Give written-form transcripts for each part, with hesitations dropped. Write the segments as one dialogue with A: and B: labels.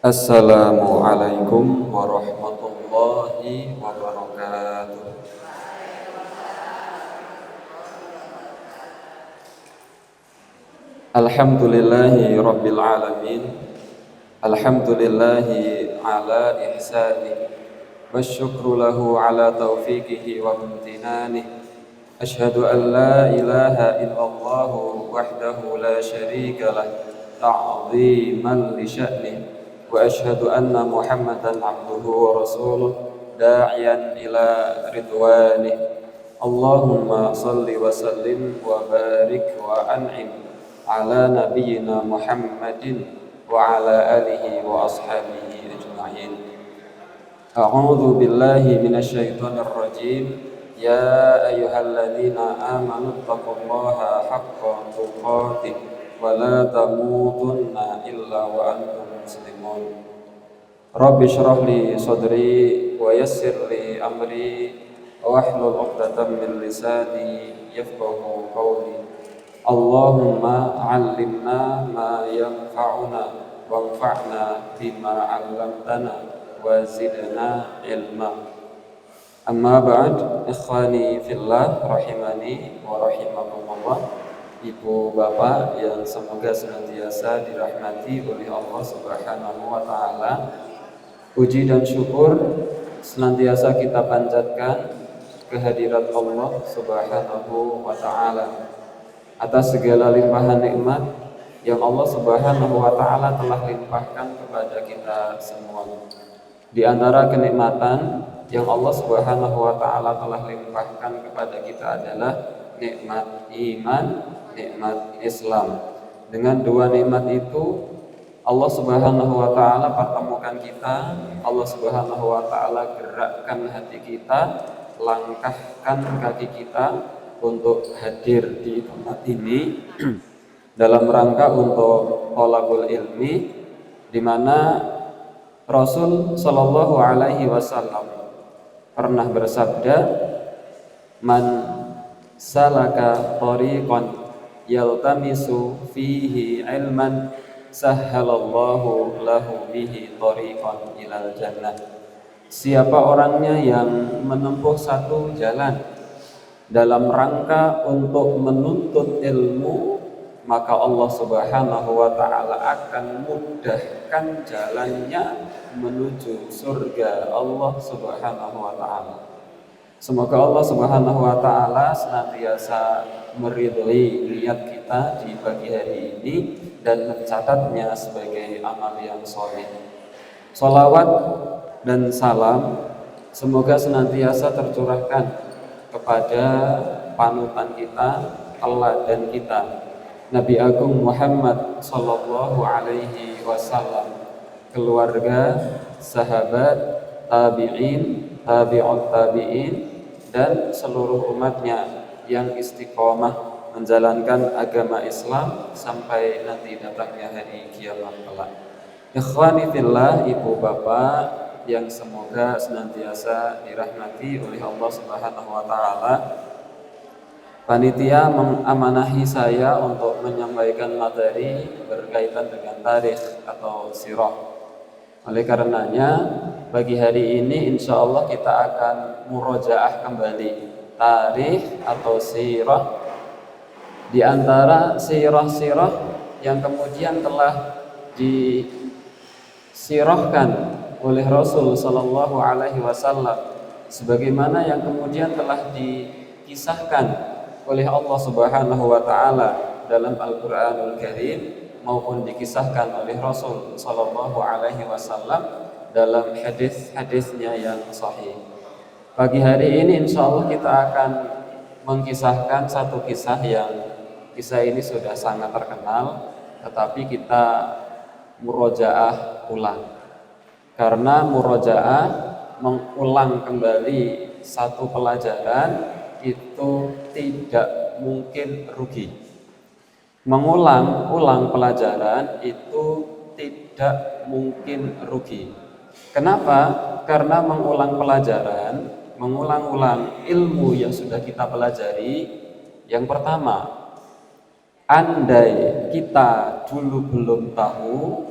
A: Assalamualaikum warahmatullahi wabarakatuh. Alhamdulillahi rabbil alamin. Alhamdulillahi ala ihsanih. Wasyukru lahu ala taufiqihi wa imtinanih. Ashhadu an la ilaha illallah wahdahu la syarika lah ta'ziman li sya'nih. Wa ashhadu anna Muhammadan abduhu wa rasuluh da'iyan ila ridwanih. Allahumma salli wa sallim wa barik wa an'im ala nabiyyina Muhammadin wa ala alihi wa ashabihi ajma'in. A'udzu billahi minasyaitonir rajim. Ya ayyuhalladzina amanu taqullaha haqqa tuqatih wa la tamutunna illa wa antum muslimun. Rabbi shrah li sadri wa yassir li amri wahlul 'uqdatam min lisani yafqahu qawli. Allahumma 'allimna ma yanfa'una wanfa'na bima 'allamtana wa zidna ilma. Amma ba'd, ikhwani fillah rahimani wa rahimakumullah. Ibu bapak yang semoga senantiasa dirahmati oleh Allah Subhanahu wa taala. Puji dan syukur senantiasa kita panjatkan kehadirat Allah Subhanahu wa taala atas segala limpahan nikmat yang Allah Subhanahu wa taala telah limpahkan kepada kita semua. Di antara kenikmatan yang Allah Subhanahu wa taala telah limpahkan kepada kita adalah nikmat iman, nikmat Islam. Dengan dua nikmat itu Allah Subhanahu wa taala pertemukan kita, Allah Subhanahu wa taala gerakkan hati kita, langkahkan kaki kita untuk hadir di tempat ini dalam rangka untuk thalabul ilmi, di mana Rasul sallallahu alaihi wasallam pernah bersabda, man salaka tariqan yaltamisu fihi ilman sahhalallahu lahu bihi tariqan ilal jannah. Siapa orangnya yang menempuh satu jalan dalam rangka untuk menuntut ilmu, maka Allah Subhanahu wa taala akan mudahkan jalannya menuju surga Allah Subhanahu wa taala. Semoga Allah Subhanahu wa taala senantiasa meridhai niat kita di pagi hari ini dan mencatatnya sebagai amal yang sholih. Shalawat dan salam semoga senantiasa tercurahkan kepada panutan kita, teladan kita, Nabi Agung Muhammad sallallahu alaihi wasallam, keluarga, sahabat, tabi'in, tabi'ut tabi'in, dan seluruh umatnya yang istiqomah menjalankan agama Islam sampai nanti datangnya hari kiamat kelak. Ikhwani fillah, ibu bapak yang semoga senantiasa dirahmati oleh Allah Subhanahu wa taala. Panitia mengamanahi saya untuk menyampaikan materi berkaitan dengan tarikh atau sirah. Oleh karenanya, pagi hari ini insya Allah kita akan murojaah kembali tarikh atau sirah di antara sirah-sirah yang kemudian telah disirahkan oleh Rasul sallallahu alaihi wasallam, sebagaimana yang kemudian telah dikisahkan oleh Allah Subhanahu wa taala dalam Al-Qur'anul Karim maupun dikisahkan oleh Rasul sallallahu alaihi wasallam dalam hadis-hadisnya yang sahih. Pagi hari ini insyaallah kita akan mengkisahkan satu kisah ini sudah sangat terkenal, tetapi kita murojaah ulang. Karena murojaah mengulang kembali satu pelajaran itu tidak mungkin rugi. Mengulang-ulang pelajaran itu tidak mungkin rugi. Kenapa? Karena mengulang pelajaran, mengulang-ulang ilmu yang sudah kita pelajari, yang pertama Andai kita dulu belum tahu,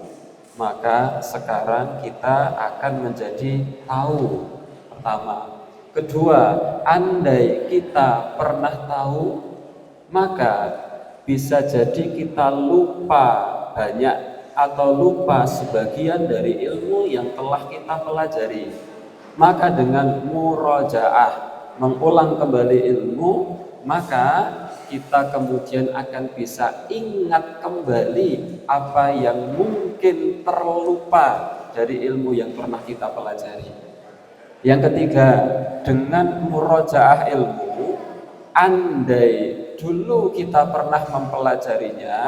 A: maka sekarang kita akan menjadi tahu. Pertama. Kedua, andai kita pernah tahu, maka bisa jadi kita lupa banyak atau lupa sebagian dari ilmu yang telah kita pelajari. Maka dengan murojaah, mengulang kembali ilmu, maka kita kemudian akan bisa ingat kembali apa yang mungkin terlupa dari ilmu yang pernah kita pelajari. Yang ketiga, dengan murojaah ilmu, andai dulu kita pernah mempelajarinya,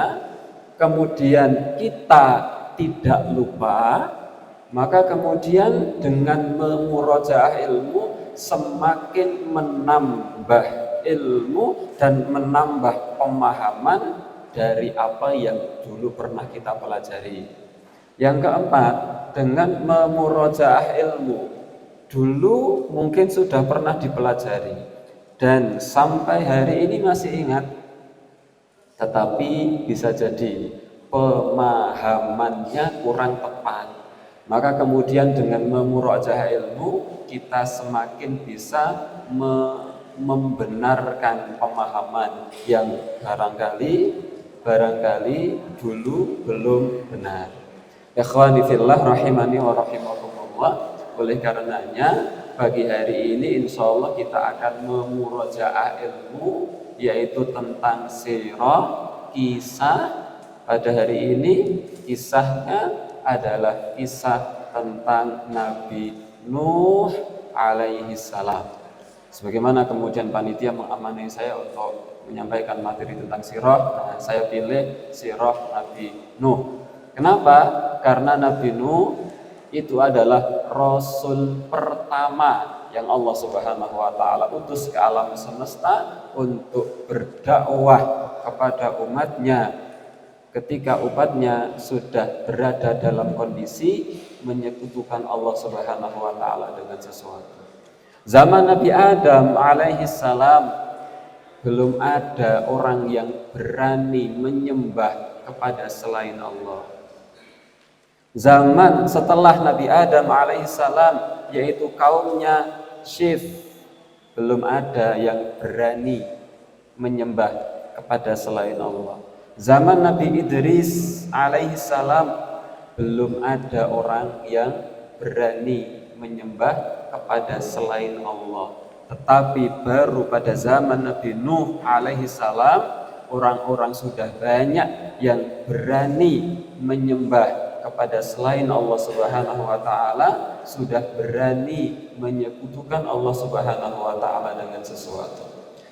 A: kemudian kita tidak lupa, maka kemudian dengan memurojaah ilmu semakin menambah ilmu dan menambah pemahaman dari apa yang dulu pernah kita pelajari. Yang keempat, dengan memurojaah ilmu, dulu mungkin sudah pernah dipelajari dan sampai hari ini masih ingat, tetapi bisa jadi pemahamannya kurang tepat. Maka kemudian dengan memurojaah ilmu kita semakin bisa membenarkan pemahaman yang barangkali dulu belum benar. Ikhwani fillah rahimani wa rahimakumullah. Oleh karenanya pagi hari ini insya Allah kita akan memurojaah ilmu, yaitu tentang sirah, kisah. Pada hari ini kisahnya adalah kisah tentang Nabi Nuh alaihi salam. Sebagaimana kemudian panitia mengamanai saya untuk menyampaikan materi tentang sirah, nah saya pilih sirah Nabi Nuh. Kenapa? Karena Nabi Nuh itu adalah Rasul pertama yang Allah Subhanahu wa Ta'ala utus ke alam semesta untuk berdakwah kepada umatnya ketika umatnya sudah berada dalam kondisi menyekutukan Allah Subhanahu wa Ta'ala dengan sesuatu. Zaman Nabi Adam alaihi salam belum ada orang yang berani menyembah kepada selain Allah. Zaman setelah Nabi Adam alaihissalam, yaitu kaumnya Syif, belum ada yang berani menyembah kepada selain Allah. Zaman Nabi Idris alaihissalam, belum ada orang yang berani menyembah kepada selain Allah. Tetapi baru pada zaman Nabi Nuh alaihissalam, orang-orang sudah banyak yang berani menyembah kepada selain Allah Subhanahu wa Ta'ala, sudah berani menyekutukan Allah Subhanahu wa Ta'ala dengan sesuatu.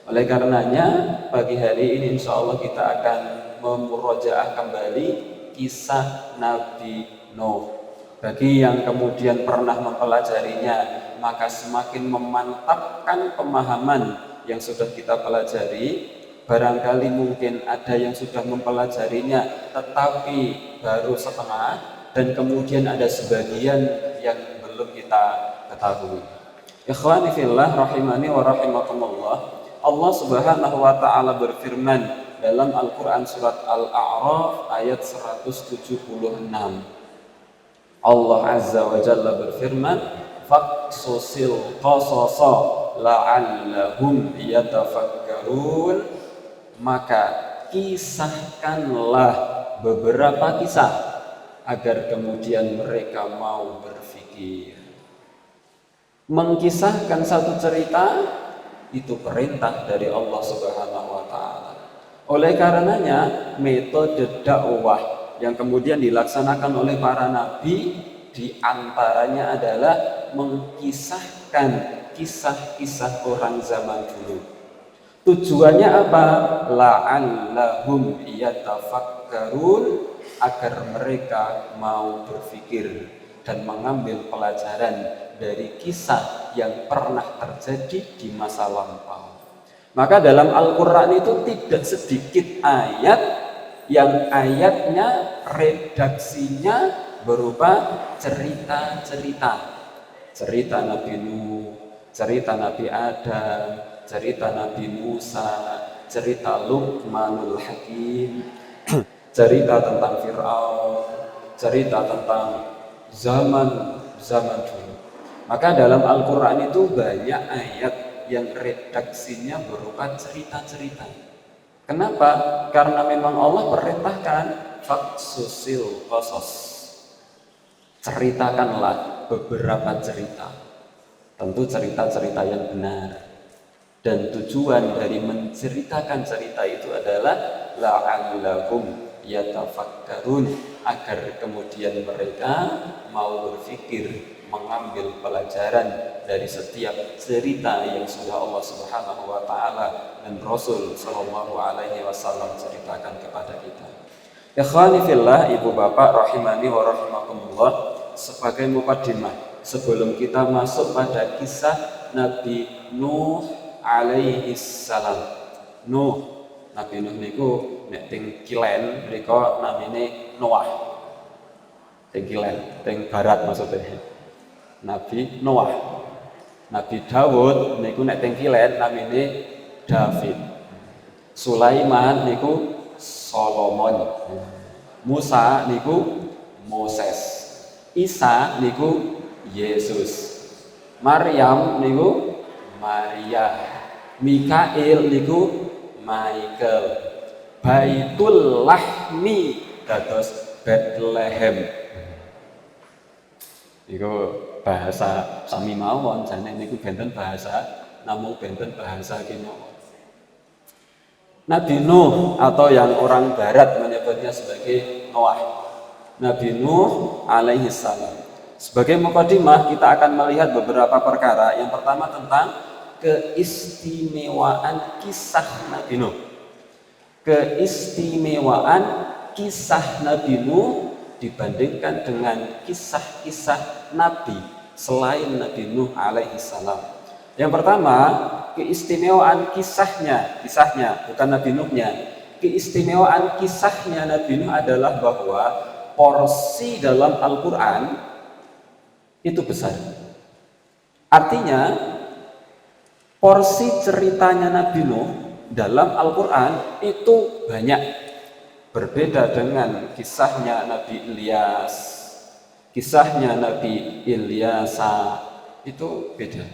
A: Oleh karenanya pagi hari ini insya Allah kita akan memurojaah kembali kisah Nabi Nuh. Bagi yang kemudian pernah mempelajarinya, maka semakin memantapkan pemahaman yang sudah kita pelajari. Barangkali mungkin ada yang sudah mempelajarinya tetapi baru setengah, dan kemudian ada sebagian yang belum kita ketahui. Ikhwani fillah rahimani wa rahimakumullah. Allah Subhanahu wa Ta'ala berfirman dalam Al-Quran surat Al-A'raf ayat 176. Allah Azza wa Jalla berfirman, faqsusil qasasa la'allahum yatafakkarun. Maka kisahkanlah beberapa kisah agar kemudian mereka mau berpikir. Mengkisahkan satu cerita itu perintah dari Allah Subhanahu wa Ta'ala. Oleh karenanya metode dakwah yang kemudian dilaksanakan oleh para nabi di antaranya adalah mengkisahkan kisah-kisah orang zaman dulu. Tujuannya apa? La'allahum yatafakkarun, agar mereka mau berpikir dan mengambil pelajaran dari kisah yang pernah terjadi di masa lampau. Maka dalam Al-Quran itu tidak sedikit ayat yang ayatnya redaksinya berupa cerita-cerita. Cerita Nabi Nuh, cerita Nabi Adam, cerita Nabi Musa, cerita Luqmanul Hakim, cerita tentang Fir'aun, cerita tentang zaman dulu. Maka dalam Al-Quran itu banyak ayat yang redaksinya berupa cerita-cerita. Kenapa? Karena memang Allah perintahkan faksusil qasas, ceritakanlah beberapa cerita, tentu cerita-cerita yang benar. Dan tujuan dari menceritakan cerita itu adalah la'allahum yatafakkarun, agar kemudian mereka mau berpikir, mengambil pelajaran dari setiap cerita yang sudah Allah Subhanahu wa taala dan Rasul sallallahu alaihi wasallam ceritakan kepada kita. Ikhwani fillah, ibu bapak rahimani wa rahimakumullah, sebagai mukaddimah sebelum kita masuk pada kisah Nabi Nuh alaihi salam. Nabi Nuh niku nek teng kilen mriku namine Noah. Teng kilen, teng barat maksudnya. Nabi Noah. Nabi Daud niku nek teng kilen namine David. Sulaiman niku Solomon. Musa niku Moses. Isa niku Yesus. Maryam niku Maria. Mikail niku Michael. Baitul Lahmi dados Bethlehem. Iku bahasa sami mawon, jane niku benten bahasa, namung benten bahasa kene. Nabi Nuh atau yang orang barat menyebutnya sebagai Noah. Nabi Nuh alaihi salam. Sebagai mukadimah kita akan melihat beberapa perkara. Yang pertama tentang keistimewaan kisah Nabi Nuh. Keistimewaan kisah Nabi Nuh dibandingkan dengan kisah-kisah Nabi selain Nabi Nuh alaihi salam. Yang pertama, keistimewaan kisahnya bukan Nabi Nuhnya. Keistimewaan kisahnya Nabi Nuh adalah bahwa porsi dalam Al-Quran itu besar. Artinya porsi ceritanya Nabi Nuh dalam Al-Quran itu banyak. Berbeda dengan kisahnya Nabi Ilyas, kisahnya Nabi Ilyasa, itu beda.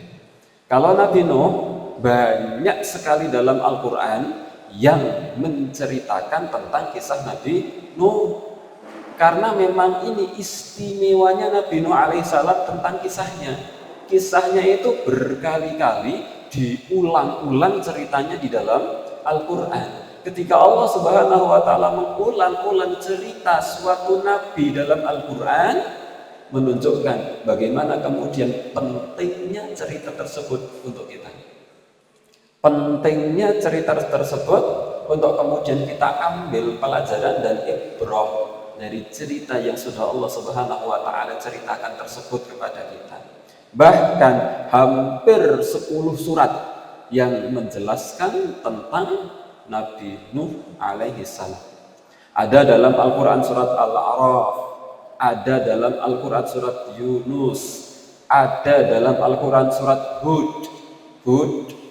A: Kalau Nabi Nuh banyak sekali dalam Al-Quran yang menceritakan tentang kisah Nabi Nuh. Karena memang ini istimewanya Nabi Nuh alaihissalam tentang kisahnya. Kisahnya itu berkali-kali diulang-ulang ceritanya di dalam Al-Quran. Ketika Allah Subhanahu wa taala mengulang-ulang cerita suatu nabi dalam Al-Quran, menunjukkan bagaimana kemudian pentingnya cerita tersebut untuk kita. Pentingnya cerita tersebut untuk kemudian kita ambil pelajaran dan ibrah dari cerita yang sudah Allah Subhanahu wa taala ceritakan tersebut kepada kita. Bahkan hampir 10 surat yang menjelaskan tentang Nabi Nuh alaihi salam. Ada dalam Al-Quran surat Al-A'raf, ada dalam Al-Quran surat Yunus, ada dalam Al-Quran surat Hud,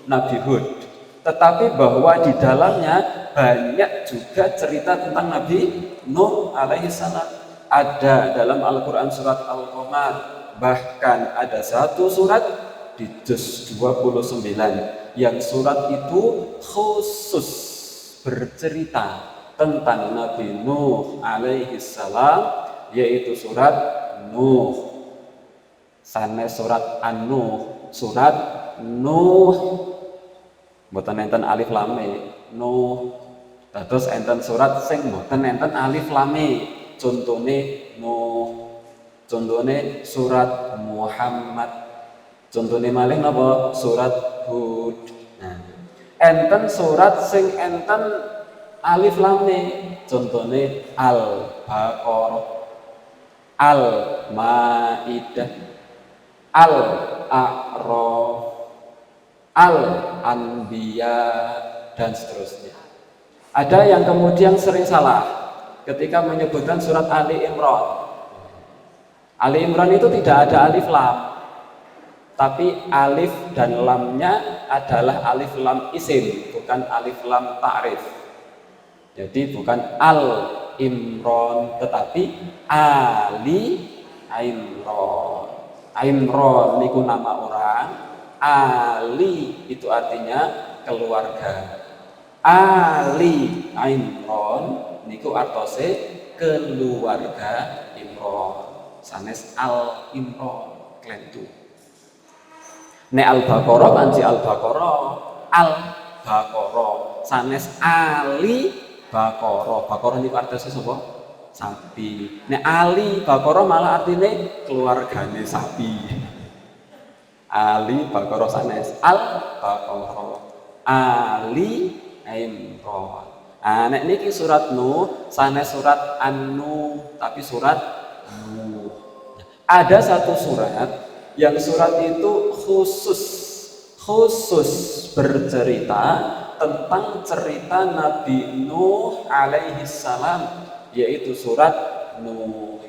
A: Nabi Hud. Tetapi bahwa di dalamnya banyak juga cerita tentang Nabi Nuh alaihi salam. Ada dalam Al-Quran surat Al-Qamar, bahkan ada satu surat di juz 29 yang surat itu khusus bercerita tentang Nabi Nuh alaihi salam, yaitu surat Nuh. Sanes surat An-Nuh, surat Nuh. Mboten enten alif lam Nuh. Terus enten surat sing mboten enten alif lam. Contone Nuh. Contone surat Muhammad. Contone malih napa? Surat Hud. Nah, enten surat sing enten alif lam. Contone Al-Baqarah, Al-Maidah, Al-A'raf, Al-Anbiya, dan seterusnya. Ada yang kemudian sering salah ketika menyebutkan surat Ali Imran. Ali Imran itu tidak ada alif lam, tapi alif dan lamnya adalah alif lam isim, bukan alif lam ta'rif. Jadi bukan Al Imron tetapi Ali Imron. Imron niku nama orang, Ali itu artinya keluarga. Ali Imron niku artose keluarga Imron. Sanes Al Imron klentu. Nek Al-Baqarah kanji Al-Baqarah, Al-Baqarah. Sanes Ali Baqarah. Baqarah niku artose sapa? Sapi. Nek Ali Baqarah malah artinya keluargane sapi. Ali Baqarah sanes Al-Baqarah. Ali Imran. Nek niki surat Nuh sanes surat An-Nuh tapi surat Nuh. Ada satu surat yang surat itu khusus bercerita tentang cerita Nabi Nuh alaihi salam, yaitu surat Nuh.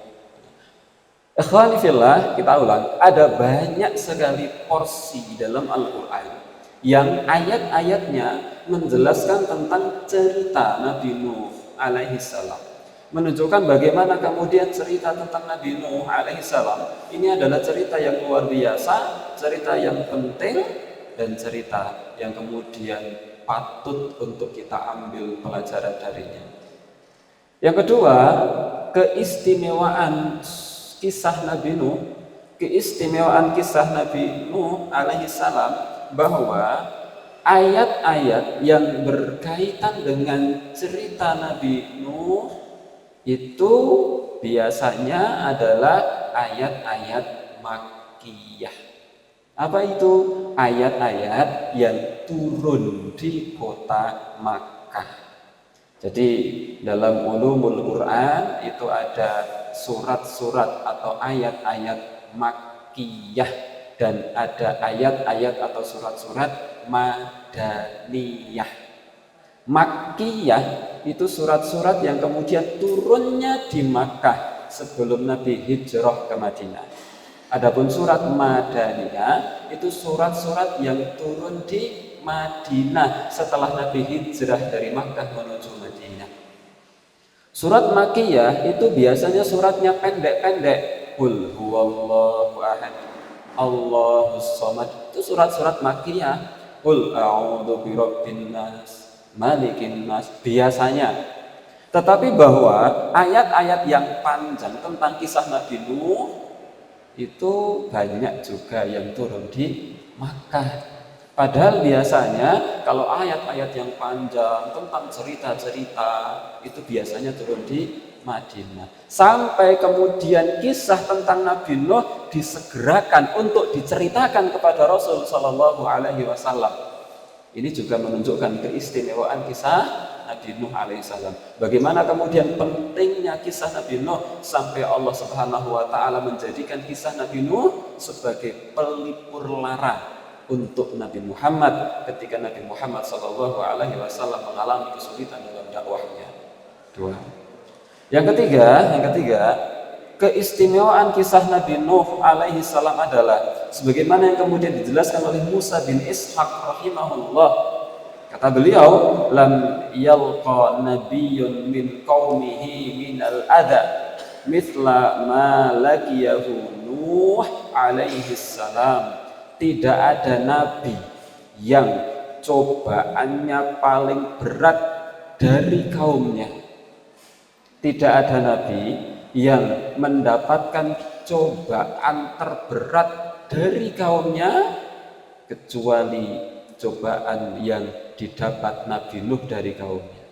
A: Ikhwani fillah, kita ulang, ada banyak sekali porsi dalam Al-Quran yang ayat-ayatnya menjelaskan tentang cerita Nabi Nuh alaihi salam, menunjukkan bagaimana kemudian cerita tentang Nabi Nuh alaihissalam ini adalah cerita yang luar biasa, cerita yang penting, dan cerita yang kemudian patut untuk kita ambil pelajaran darinya. Yang kedua, keistimewaan kisah Nabi Nuh, keistimewaan kisah Nabi Nuh alaihissalam bahwa ayat-ayat yang berkaitan dengan cerita Nabi Nuh itu biasanya adalah ayat-ayat Makkiyah. Apa itu? Ayat-ayat yang turun di kota Makkah. Jadi dalam ulumul Quran itu ada surat-surat atau ayat-ayat Makkiyah dan ada ayat-ayat atau surat-surat Madaniyah. Makkiyah itu surat-surat yang kemudian turunnya di Makkah sebelum Nabi hijrah ke Madinah. Adapun surat Madaniyah itu surat-surat yang turun di Madinah setelah Nabi hijrah dari Makkah menuju Madinah. Surat Makkiyah itu biasanya suratnya pendek-pendek. Qul huwallahu ahad, Allahus samad. Itu surat-surat Makkiyah. Qul a'udzu birabbin nas, Malikin Nas biasanya. Tetapi bahwa ayat-ayat yang panjang tentang kisah Nabi Nuh itu banyak juga yang turun di Makkah. Padahal biasanya kalau ayat-ayat yang panjang tentang cerita-cerita itu biasanya turun di Madinah. Sampai kemudian kisah tentang Nabi Nuh disegerakan untuk diceritakan kepada Rasul Shallallahu Alaihi Wasallam. Ini juga menunjukkan keistimewaan kisah Nabi Nuh alaihissalam. Bagaimana kemudian pentingnya kisah Nabi Nuh sampai Allah Subhanahu wa taala menjadikan kisah Nabi Nuh sebagai pelipur lara untuk Nabi Muhammad ketika Nabi Muhammad sallallahu alaihi wasallam mengalami kesulitan dalam dakwahnya. Dua. Yang ketiga, keistimewaan kisah Nabi Nuh alaihi salam adalah sebagaimana yang kemudian dijelaskan oleh Musa bin Ishaq rahimahullah. Kata beliau, lam yalqa nabiyyun min qaumihi min al-adha mithla ma laqiyahu Nuh alaihi salam. Tidak ada nabi yang cobaannya paling berat dari kaumnya. Tidak ada nabi yang mendapatkan cobaan terberat dari kaumnya kecuali cobaan yang didapat Nabi Nuh dari kaumnya.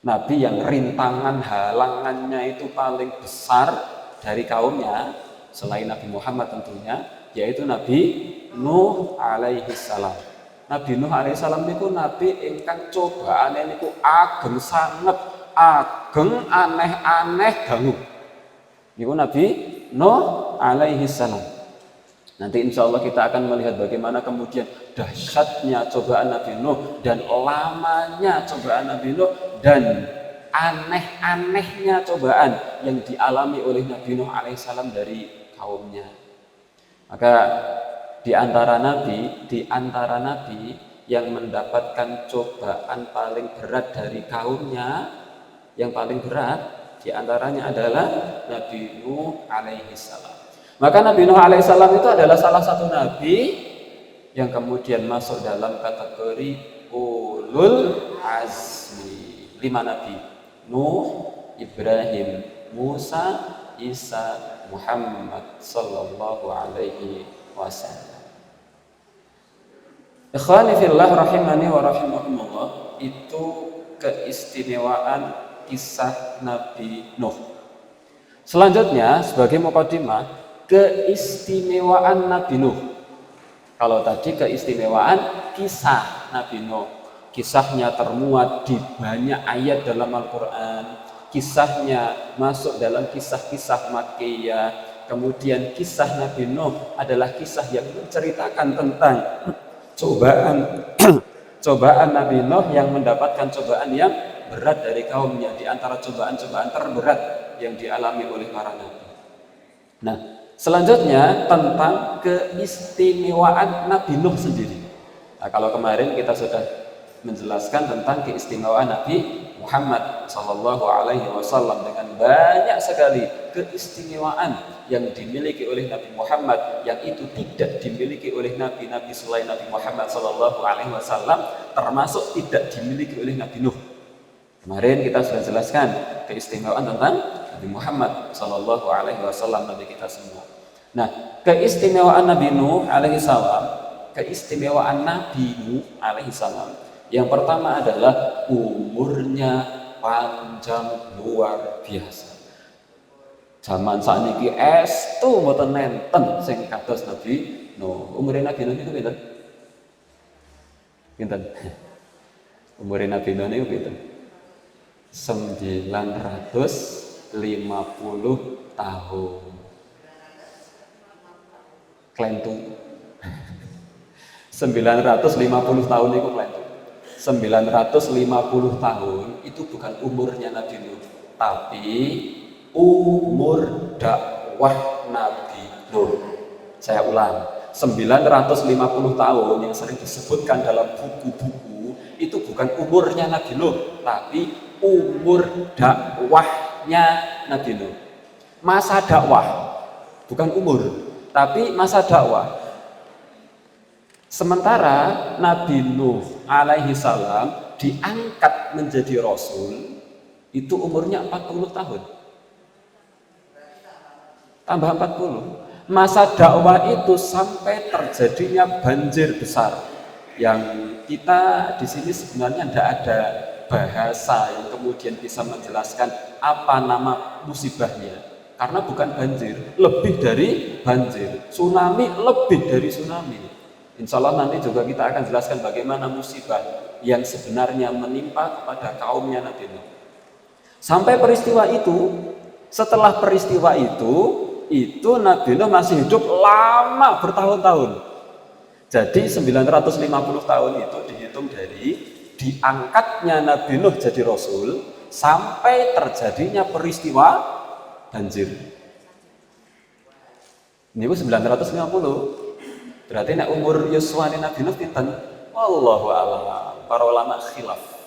A: Nabi yang rintangan halangannya itu paling besar dari kaumnya selain Nabi Muhammad tentunya, yaitu Nabi Nuh alaihi salam. Nabi Nuh alaihi salam niku nabi ingkang cobaane niku ageng sanget, ageng aneh-aneh dangu. Niku Nabi Nuh alaihi salam. Nanti insya Allah kita akan melihat bagaimana kemudian dahsyatnya cobaan Nabi Nuh dan lamanya cobaan Nabi Nuh dan aneh-anehnya cobaan yang dialami oleh Nabi Nuh alaihissalam dari kaumnya. Maka di antara nabi yang mendapatkan cobaan paling berat dari kaumnya, yang paling berat diantaranya adalah Nabi Nuh alaihi salam. Maka Nabi Nuh alaihi salam itu adalah salah satu nabi yang kemudian masuk dalam kategori ulul azmi. 5 nabi: Nuh, Ibrahim, Musa, Isa, Muhammad sallallahu alaihi wasallam. Ikhwani fillah rahimani wa rahimakumullah, itu keistimewaan kisah Nabi Nuh. Selanjutnya sebagai mukadimah, keistimewaan Nabi Nuh. Kalau tadi keistimewaan kisah Nabi Nuh, kisahnya termuat di banyak ayat dalam Al-Quran, kisahnya masuk dalam kisah-kisah Makkiyah. Kemudian kisah Nabi Nuh adalah kisah yang menceritakan tentang cobaan Nabi Nuh yang mendapatkan cobaan yang berat dari kaumnya, di antara cobaan-cobaan terberat yang dialami oleh para nabi. Nah, selanjutnya tentang keistimewaan Nabi Nuh sendiri. Nah, kalau kemarin kita sudah menjelaskan tentang keistimewaan Nabi Muhammad Sallallahu Alaihi Wasallam dengan banyak sekali keistimewaan yang dimiliki oleh Nabi Muhammad yang itu tidak dimiliki oleh nabi-nabi selain Nabi Muhammad Sallallahu Alaihi Wasallam, termasuk tidak dimiliki oleh Nabi Nuh. Kemarin kita sudah jelaskan keistimewaan tentang Nabi Muhammad Sallallahu Alaihi Wasallam, Nabi kita semua. Nah, keistimewaan Nabi Nuh Alaihi Salam, keistimewaan Nabi Nuh Alaihi Salam, yang pertama adalah umurnya panjang luar biasa. Zaman sakniki estu mboten nenten sing kados Nabi Nuh. Umure Nabi Nuh niku pinten? Pinten? Umure Nabi Nuh niku pinten? 950 tahun. Klentu. 950 tahun niku klentu. 950 tahun itu bukan umurnya Nabi Nuh, tapi umur dakwah Nabi Nuh. Saya ulang, 950 tahun yang sering disebutkan dalam buku-buku itu bukan umurnya Nabi Nuh, tapi umur dakwahnya Nabi Nuh. Masa dakwah, bukan umur, tapi masa dakwah. Sementara Nabi Nuh alaihi salam diangkat menjadi Rasul, itu umurnya 40 tahun. Tambah 40. Masa dakwah itu sampai terjadinya banjir besar. Yang kita di sini sebenarnya tidak ada bahasa yang kemudian bisa menjelaskan apa nama musibahnya. Karena bukan banjir, lebih dari banjir. Tsunami lebih dari tsunami. Insya Allah nanti juga kita akan jelaskan bagaimana musibah yang sebenarnya menimpa kepada kaumnya Nabi Nuh. Sampai peristiwa itu, setelah peristiwa itu Nabi Nuh masih hidup lama bertahun-tahun. Jadi 950 tahun itu dihitung dari diangkatnya Nabi Nuh jadi Rasul sampai terjadinya peristiwa banjir. Ini 950. Berarti nek umur yuswane Nabi Nuh pinten? Wallahu a'lam. Para ulama khilaf.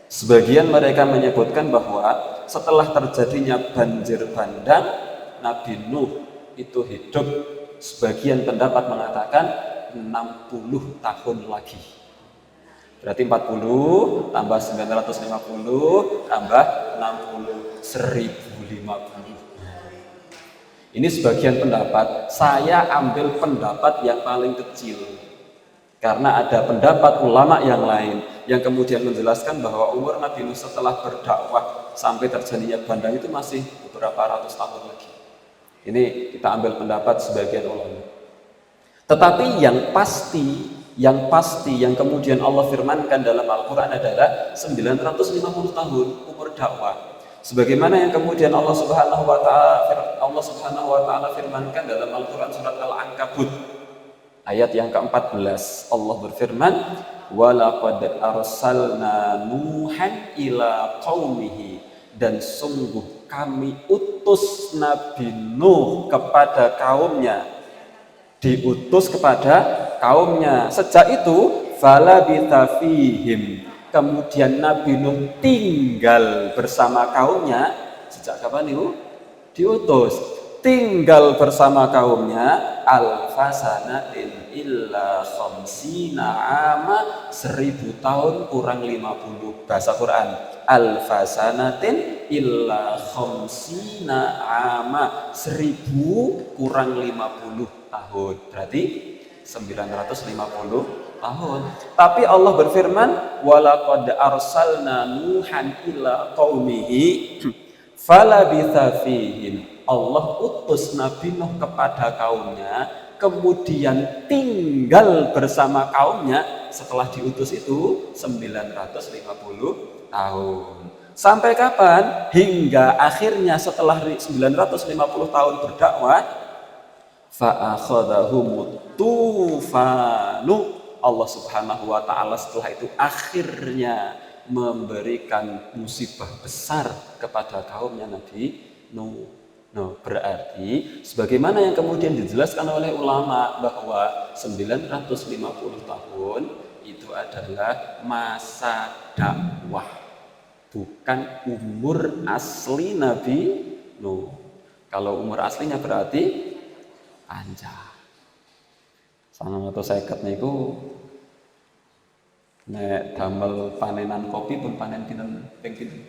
A: Sebagian mereka menyebutkan bahwa setelah terjadinya banjir bandang, Nabi Nuh itu hidup, sebagian pendapat mengatakan 60 tahun lagi. Berarti 40 tambah 950 tambah 60, 1050. Ini sebagian pendapat, saya ambil pendapat yang paling kecil. Karena ada pendapat ulama yang lain yang kemudian menjelaskan bahwa umur Nabi Nuh setelah berdakwah sampai terjadinya bandang itu masih beberapa ratus tahun lagi. Ini kita ambil pendapat sebagian ulama. Tetapi yang pasti yang kemudian Allah firmankan dalam Al-Quran adalah 950 tahun umur dakwah. Sebagaimana yang kemudian Allah Subhanahu wa taala firmankan dalam Al-Qur'an surat Al-Ankabut ayat yang ke-14. Allah berfirman, "Wa laqad arsalna Nuhan ila qaumihi," dan sungguh kami utus Nabi Nuh kepada kaumnya. Diutus kepada kaumnya. Sejak itu falabitha fihim. Kemudian Nabi Nuh tinggal bersama kaumnya sejak kapan itu? Diutus. Tinggal bersama kaumnya alfasanatin illa khamsina ama 1000 tahun kurang 50. Bahasa Quran alfasanatin illa khamsina ama 1000 kurang 50 tahun. Berarti 950 tahun. Tapi Allah berfirman walaqad arsalna nuhan ila qaumihi falabitha fihim. Allah utus Nabi Nuh kepada kaumnya, kemudian tinggal bersama kaumnya setelah diutus itu 950 tahun. Sampai kapan? Hingga akhirnya setelah 950 tahun berdakwah, fa'akhadhahumut tufanu. Allah Subhanahu wa taala setelah itu akhirnya memberikan musibah besar kepada kaumnya Nabi Nuh. No, berarti sebagaimana yang kemudian dijelaskan oleh ulama bahwa 950 tahun itu adalah masa dakwah, bukan umur asli Nabi Nuh. Kalau umur aslinya berarti panjang. 950 niku nek damel panenan kopi pun panen pinten ping pinten.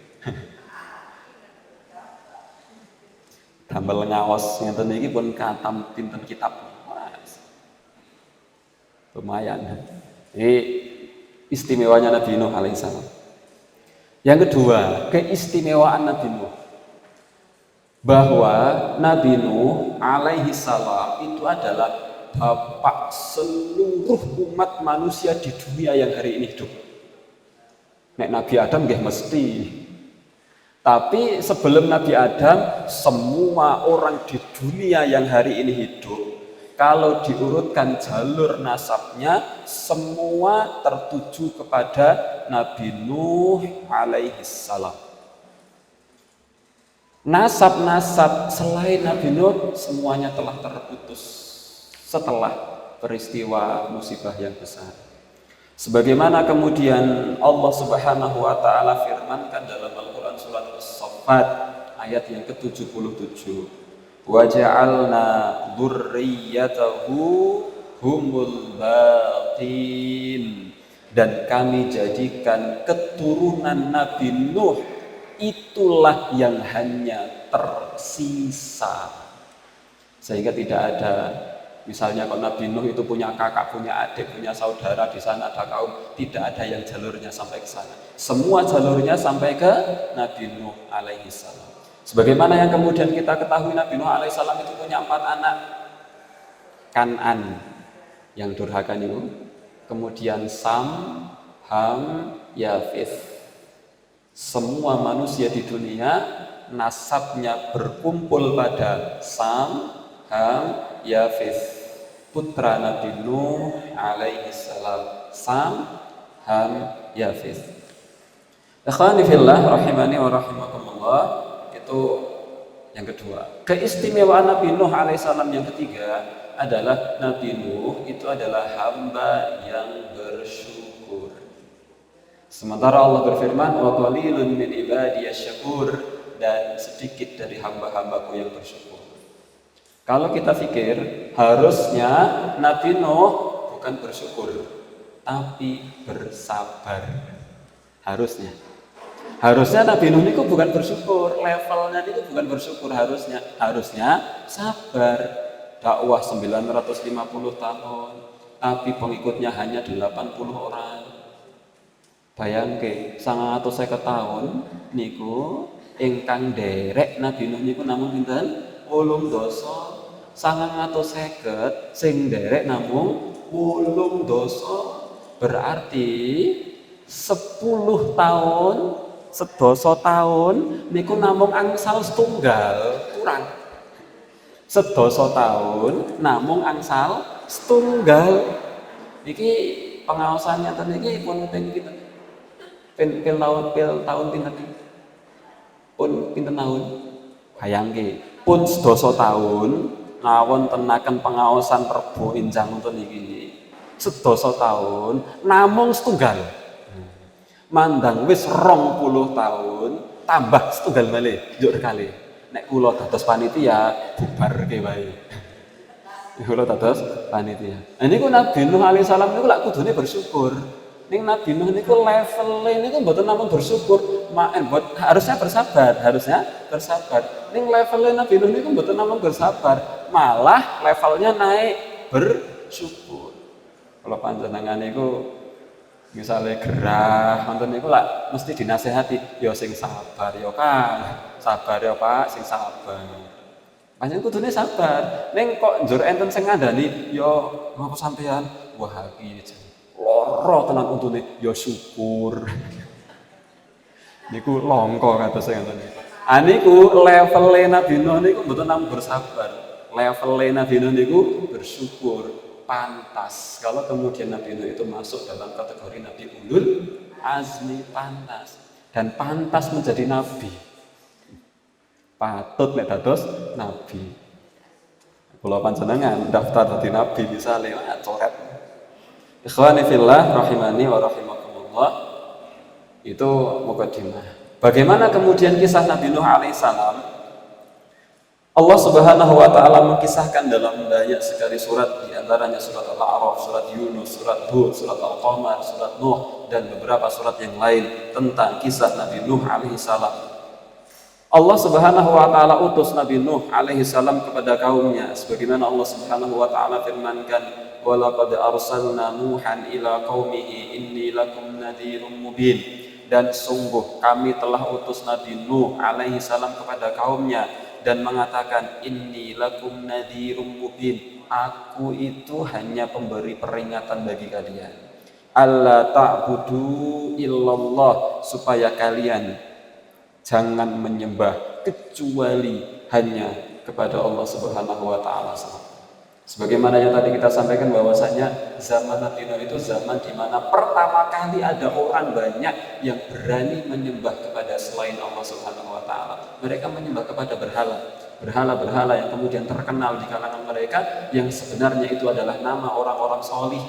A: Damel ngaos ngeten iki pun katam pinten kitab. Lumayan. Ini istimewanya Nabi Nuh alaihissalam. Yang kedua, keistimewaan Nabi Nuh. Bahwa Nabi Nuh alaihissalam itu adalah bapak seluruh umat manusia di dunia yang hari ini hidup. Nek Nabi Adam nggih mesti. Tapi sebelum Nabi Adam, semua orang di dunia yang hari ini hidup, kalau diurutkan jalur nasabnya, semua tertuju kepada Nabi Nuh alaihissalam. Nasab-nasab selain Nabi Nuh semuanya telah terputus setelah peristiwa musibah yang besar. Sebagaimana kemudian Allah Subhanahu wa taala firmankan dalam Al-Qur'an surat As-Saffat ayat yang ke-77. Wa ja'alna dzurriyyatahu humul baqin. Dan kami jadikan keturunan Nabi Nuh itulah yang hanya tersisa. Sehingga tidak ada, misalnya kalau Nabi Nuh itu punya kakak, punya adik, punya saudara, di sana ada kaum, tidak ada yang jalurnya sampai ke sana. Semua jalurnya sampai ke Nabi Nuh alaihissalam. Sebagaimana yang kemudian kita ketahui Nabi Nuh alaihissalam itu punya 4 anak. Kan'an yang durhaka itu, kemudian Sam, Ham, Yafith. Semua manusia di dunia nasabnya berkumpul pada Sam, Ham, Yafith, putra Nabi Nuh alaihissalam. Sam, Ham, Yafith. Ikhwani fillah rahimani wa rahimakumullah. Itu yang kedua. Keistimewaan Nabi Nuh alaihissalam yang ketiga adalah Nabi Nuh itu adalah hamba yang bersyukur. Sementara Allah berfirman wa qalilun min ibadiyasyakur, dan sedikit dari hamba-hambaku yang bersyukur. Kalau kita pikir harusnya Nabi Nuh bukan bersyukur tapi bersabar. Harusnya Nabi Nuh itu bukan bersyukur, levelnya itu bukan bersyukur, harusnya sabar. Dakwah 950 tahun tapi pengikutnya hanya 80 orang. Bayangke 950 tahun niku ingkang derek Nabi Nuh niku namung pinten? 8 dosa. 950 sing derek namung 8 dosa. Berarti 10 tahun, sedoso tahun niku namung angsal setunggal kurang. Sedoso tahun namung angsal setunggal. Iki pengaosannya niki pun pinten? Pil tahun pinten? Pun pinten tahun? Bayangke, pun sedoso tahun ngawon tenaken pengaosan Rebo Injang untuk niki. sedasa taun namung setunggal. Mandang wis 20 tahun tambah setunggal malih njuk rekale. Nek kula dados panitia bubarke wae. Kula dados panitia. Nah niku Nabi Nuh alaihi salam niku lak kudune bersyukur. Ning Nabi Nuh niku level niku mboten namung bersyukur, harusnya bersabar. Ning level Nabi Nuh niku mboten namung bersabar, malah levelnya naik bersyukur. Kalau panjenengan niku misalnya gerah, nonton niku lah mesti dinasehati, yo sing sabar yo Kang, sabar yo Pak, sing sabar. Panjenengan kudune sabar. Ning kok njur enten sing ngandani, yo ngopo sampean? Wah iki loro tenan untune, yo syukur. Niku longko kados sing ngoten niku. Niku level Nabi Nuh niku mboten namung bersabar. Level Nabi Nuh niku bersyukur. Pantas kalau kemudian Nabi Nuh itu masuk dalam kategori Nabi Ulul Azmi, pantas dan pantas menjadi Nabi, patut nek dados Nabi. Kula panjenengan daftar dadi Nabi misalnya coret. Ikhwani fillah rahimani wa rahimakumullah, itu mukadimah. Bagaimana kemudian kisah Nabi Nuh alaihissalam? Allah Subhanahu wa taala mengkisahkan dalam banyak sekali surat, di antaranya surat Al-A'raf, surat Yunus, surat Hud, surat Al-Qamar, surat Nuh dan beberapa surat yang lain tentang kisah Nabi Nuh alaihi salam. Allah Subhanahu wa taala utus Nabi Nuh alaihi salam kepada kaumnya sebagaimana Allah Subhanahu wa taala firmankan, "Wa laqad arsalna Nuhan ila qaumihi inni lakum nadhirum mubin." Dan sungguh kami telah utus Nabi Nuh alaihi salam kepada kaumnya dan mengatakan, inni lakum nadhirum mubin, aku itu hanya pemberi peringatan bagi kalian, alla ta'budu illallah, supaya kalian jangan menyembah kecuali hanya kepada Allah Subhanahu wa taala. Sebagaimana yang tadi kita sampaikan bahwasanya zaman Nabi Nuh itu zaman di mana pertama kali ada orang banyak yang berani menyembah kepada selain Allah Subhanahu wa taala. Mereka menyembah kepada berhala yang kemudian terkenal di kalangan mereka yang sebenarnya itu adalah nama orang-orang solih.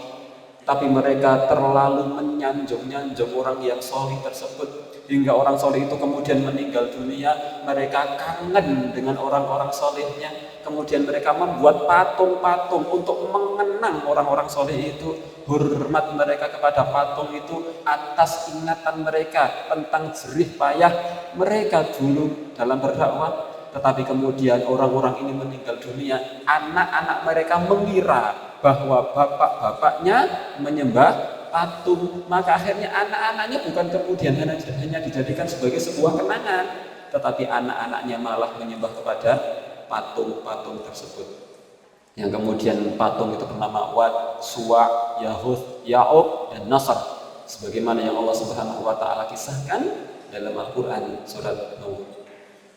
A: Tapi mereka terlalu menyanjung-nyanjung orang yang solih tersebut hingga orang solih itu kemudian meninggal dunia. Mereka kangen dengan orang-orang solihnya. Kemudian mereka membuat patung-patung untuk mengenang orang-orang soleh itu. Hormat mereka kepada patung itu atas ingatan mereka tentang jerih payah mereka dulu dalam berdakwah. Tetapi kemudian orang-orang ini meninggal dunia, anak-anak mereka mengira bahwa bapak-bapaknya menyembah patung. Maka akhirnya anak-anaknya bukan kemudian hanya dijadikan sebagai sebuah kenangan, tetapi anak-anaknya malah menyembah kepada patung-patung tersebut, yang kemudian patung itu bernama Wad, Suwa, Yahud, Ya'uq, dan Nasr, sebagaimana yang Allah Subhanahu wa taala kisahkan dalam Al-Qur'an surat Nuh,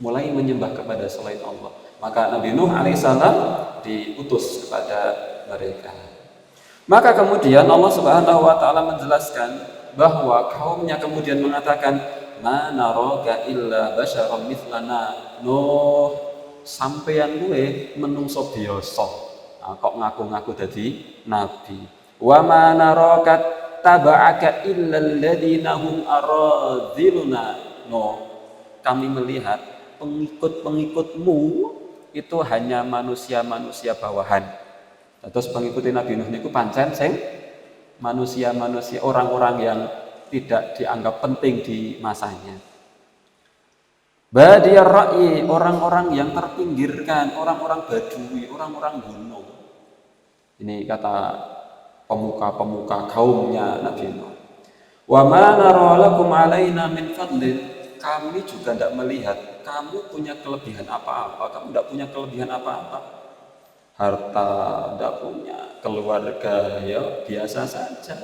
A: mulai menyembah kepada selain Allah. Maka Nabi Nuh alaihissalam diutus kepada mereka. Maka kemudian Allah Subhanahu wa taala menjelaskan bahwa kaumnya kemudian mengatakan, "Ma naraka illa basyaram mithlana." Nuh, sampeyan gue menungso biasa, kok ngaku-ngaku dadi nabi. Wa ma naraka taba'aka illa alladziina hum aradhiluna. No, kami melihat pengikut-pengikutmu itu hanya manusia-manusia bawahan. Terus pengikuti Nabi Nuh niku pancen sing manusia-manusia, orang-orang yang tidak dianggap penting di masanya. Badiyar ra'i, orang-orang yang terpinggirkan, orang-orang badui, orang-orang gunung. Ini kata pemuka-pemuka kaumnya Nabi Nuh. Wa ma nara lakum alaina min fadlin, kami juga tidak melihat kamu punya kelebihan apa-apa, kamu tidak punya kelebihan apa-apa. Harta tidak punya, keluarga ya biasa saja,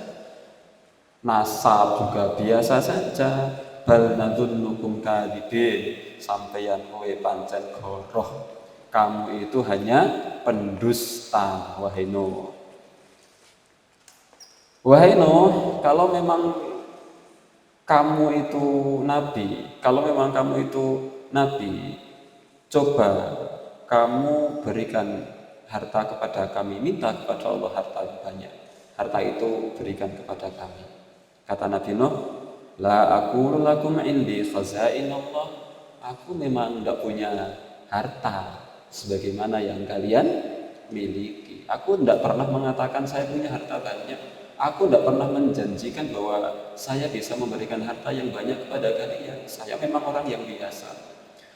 A: nasab juga biasa saja. Bal nadunnukum kadibin, sampeyan kowe pancen goroh, kamu itu hanya pendusta. Wahai Nuh, kalau memang kamu itu nabi, coba kamu berikan harta kepada kami, minta kepada Allah harta banyak, harta itu berikan kepada kami. Kata Nabi Nuh, la aqulu lakum indi khazainullah. Aku memang tidak punya harta sebagaimana yang kalian miliki. Aku tidak pernah mengatakan saya punya harta banyak. Aku tidak pernah menjanjikan bahwa saya bisa memberikan harta yang banyak kepada kalian. Saya memang orang yang biasa.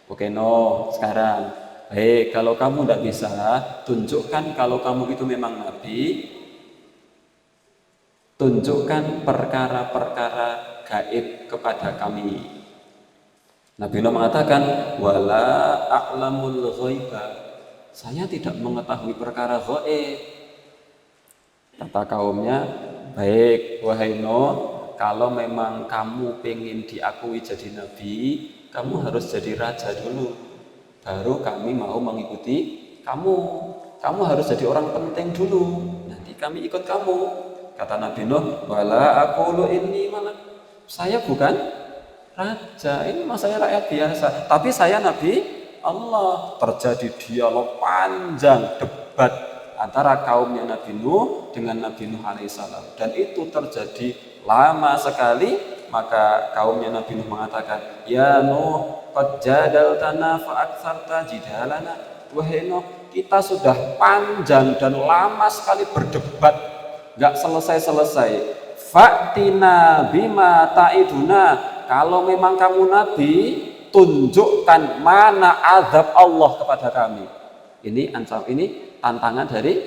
A: Oke, no, sekarang baik, kalau kamu tidak bisa, tunjukkan kalau kamu itu memang nabi, tunjukkan perkara-perkara gaib kepada kami. Nabi Nuh mengatakan, wala a'lamul ghaiba. Saya tidak mengetahui perkara gaib. Kata kaumnya, baik wahai Nuh, kalau memang kamu pengen diakui jadi nabi, kamu harus jadi raja dulu. Baru kami mau mengikuti kamu. Kamu harus jadi orang penting dulu. Nanti kami ikut kamu. Kata Nabi Nuh, wala aqulu inni malak. Saya bukan raja, ini mah saya rakyat biasa. Tapi saya Nabi Allah. Terjadi dialog panjang, debat antara kaumnya Nabi Nuh dengan Nabi Nuh alaihissalam. Dan itu terjadi lama sekali. Maka kaumnya Nabi Nuh mengatakan, ya Nuh, qad jadaltana fa'aktsarta jidalana. Wahai Nuh, kita sudah panjang dan lama sekali berdebat, gak selesai-selesai. Fa'tina bima ta'iduna. Kalau memang kamu nabi, tunjukkan mana azab Allah kepada kami. Ini tantangan dari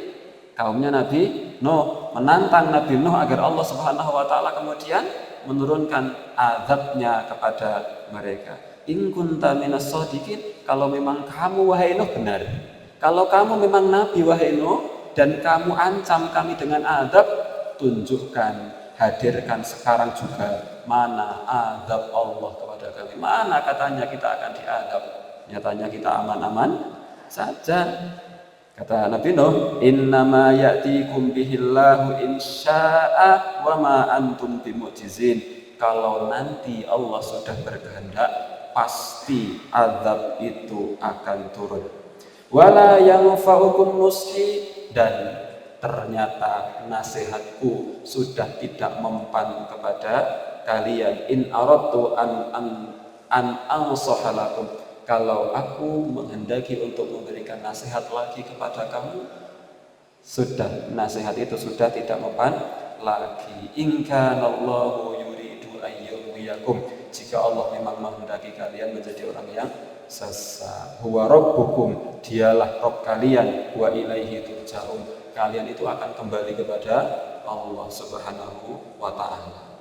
A: kaumnya Nabi Nuh, menantang Nabi Nuh agar Allah Subhanahu wa taala kemudian menurunkan azabnya kepada mereka. In kunta minas shadiqin, kalau memang kamu wahai Nuh benar. Kalau kamu memang nabi wahai Nuh dan kamu ancam kami dengan azab, tunjukkan, hadirkan sekarang juga mana azab Allah kepada kami. Mana katanya kita akan diazab, nyatanya kita aman-aman saja. Kata Nabi Nuh, innama ya'tikum bihillahu insya'a wa ma antum bimu'jizin. Kalau nanti Allah sudah berkehendak, pasti azab itu akan turun. Wala yanfa'ukum nushi, dan ternyata nasihatku sudah tidak mempan kepada kalian. In aradtu an ansahalakum. Kalau aku menghendaki untuk memberikan nasihat lagi kepada kamu, sudah nasihat itu sudah tidak mempan lagi. In kanallahu yuridu ayyuhyiyakum. Jika Allah memang menghendaki kalian menjadi orang yang sesat. Huwa rabbukum, dialah Rabb kalian, wa ilaihi turja'un. Kalian itu akan kembali kepada Allah Subhanahu wa taala.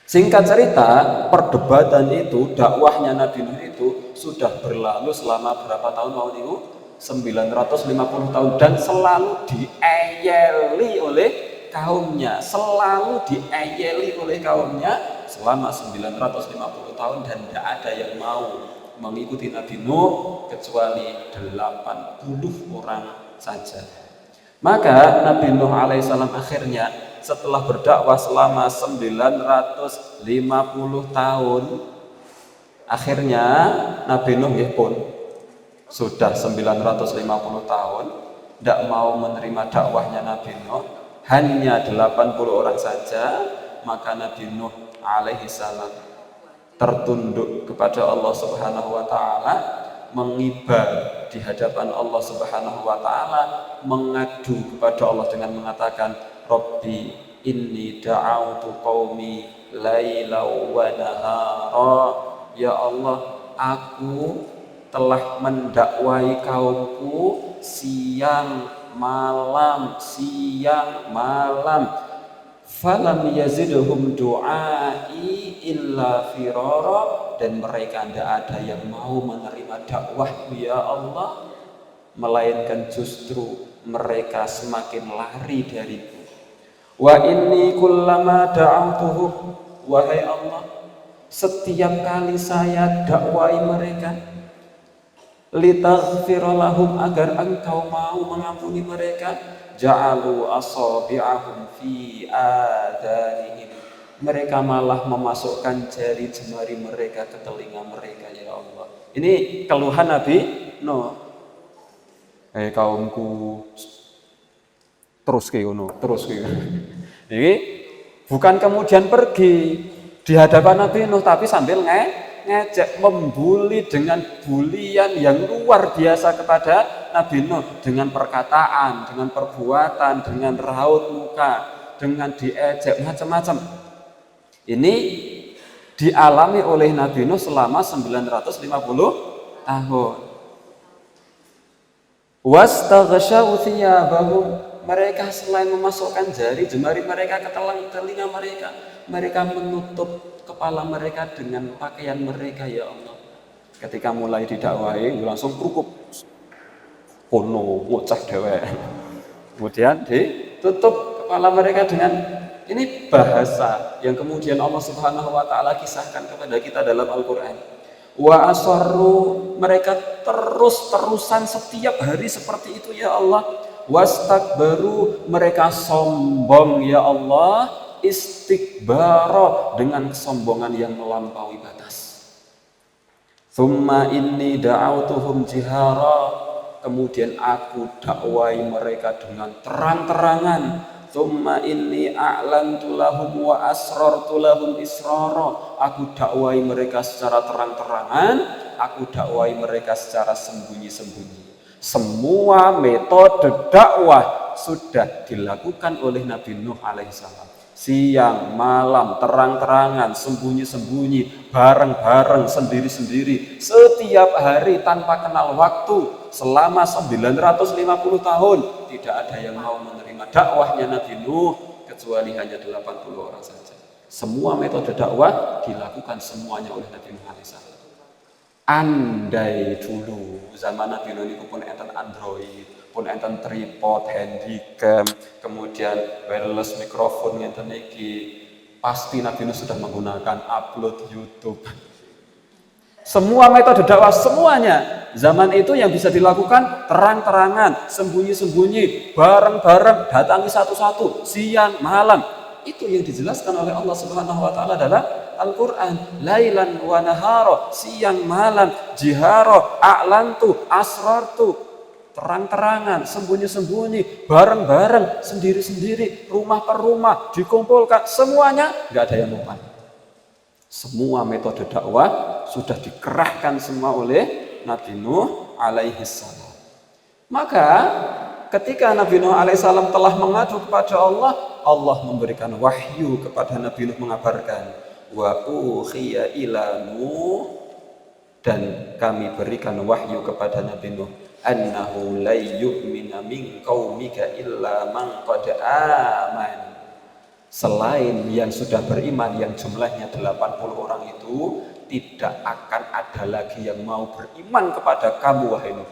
A: Singkat cerita, perdebatan itu, dakwahnya Nabi Nuh itu sudah berlalu selama berapa tahun mau niku? 950 tahun, dan selalu dieyeli oleh kaumnya, selama 950 tahun, dan tidak ada yang mau mengikuti Nabi Nuh kecuali 80 orang saja. Maka Nabi Nuh alaihissalam akhirnya setelah berdakwah selama 950 tahun, akhirnya Nabi Nuh pun sudah 950 tahun tidak mau menerima dakwahnya Nabi Nuh, hanya 80 orang saja. Maka Nabi Nuh alaihissalam tertunduk kepada Allah Subhanahu wa taala, mengibar di hadapan Allah Subhanahu wa taala, mengadu kepada Allah dengan mengatakan, Rabbi inni da'autu qaumi laila wa nahara. Ya Allah, aku telah mendakwai kaumku siang malam, falam yazidhum du'ai illa firara, dan mereka tidak ada yang mau menerima dakwahku ya Allah, melainkan justru mereka semakin lari dariku. Wa inni kullama da'autuhum, wahai Allah, setiap kali saya dakwai mereka, litaghfira lahum, agar engkau mau mengampuni mereka, ja'alu asabi'ahum fi adanihim, mereka malah memasukkan jari jemari mereka ke telinga mereka ya Allah. Ini keluhan Nabi Nuh. Kaumku, terus ke ngono, terus ke ngono. Jadi bukan kemudian pergi di hadapan Nabi Nuh tapi sambil ngejek membuli dengan bulian yang luar biasa kepada Nabi Nuh dengan perkataan, dengan perbuatan, dengan raut muka, dengan diejek macam-macam. Ini dialami oleh Nabi Nuh selama 950 tahun. Wastaghshaw thiyabahum, mereka selain memasukkan jari-jemari mereka ke telinga mereka, mereka menutup kepala mereka dengan pakaian mereka, ya Allah. Ketika mulai didakwahi langsung krukuk, kono ngoceh dhewek. Kemudian ditutup kepala mereka dengan ini bahasa yang kemudian Allah Subhanahu wa taala kisahkan kepada kita dalam Al-Qur'an. Wa asarru, mereka terus-terusan setiap hari seperti itu, ya Allah. Wastakbaru, mereka sombong, ya Allah. Istikbara, dengan kesombongan yang melampaui batas. Tsumma inni da'autuhum jihara, kemudian aku dakwai mereka dengan terang-terangan. Tsumma inni a'lantu lahum wa asrartu lahum israra, aku dakwai mereka secara terang-terangan, aku dakwai mereka secara sembunyi-sembunyi. Semua metode dakwah sudah dilakukan oleh Nabi Nuh alaihissalam. Siang, malam, terang-terangan, sembunyi-sembunyi, bareng-bareng, sendiri-sendiri, setiap hari tanpa kenal waktu, selama 950 tahun, tidak ada yang mau menerima dakwahnya Nabi Nuh, kecuali hanya 80 orang saja. Semua metode dakwah dilakukan semuanya oleh Nabi Nuh alaihissalam. Andai dulu zaman Nabi Nuh itu pun enten Android, pun enten tripod, handycam, kemudian wireless mikrofon ngenten iki, pasti Nabi Nuh sudah menggunakan upload YouTube. Semua metode dakwah semuanya zaman itu yang bisa dilakukan terang-terangan, sembunyi-sembunyi, bareng-bareng, datangi satu-satu, siang, malam. Itu yang dijelaskan oleh Allah Subhanahu wa taala dalam Al-Qur'an. Lailan wa nahara, siang malam, jihara, a'lantu, asrartu, terang-terangan, sembunyi-sembunyi, bareng-bareng, sendiri-sendiri, rumah per rumah, dikumpulkan, semuanya nggak ada yang lupa. Semua metode dakwah sudah dikerahkan semua oleh Nabi Nuh alaihissalam. Maka ketika Nabi Nuh alaihissalam telah mengadu kepada Allah, Allah memberikan wahyu kepada Nabi Nuh mengabarkan, wa uhiya ila Nuh, dan kami berikan wahyu kepada Nabi Nuh, annahu la yu'mina min qaumika illa man qad aman. Selain yang sudah beriman yang jumlahnya 80 orang itu, tidak akan ada lagi yang mau beriman kepada kamu, wahai Nuh.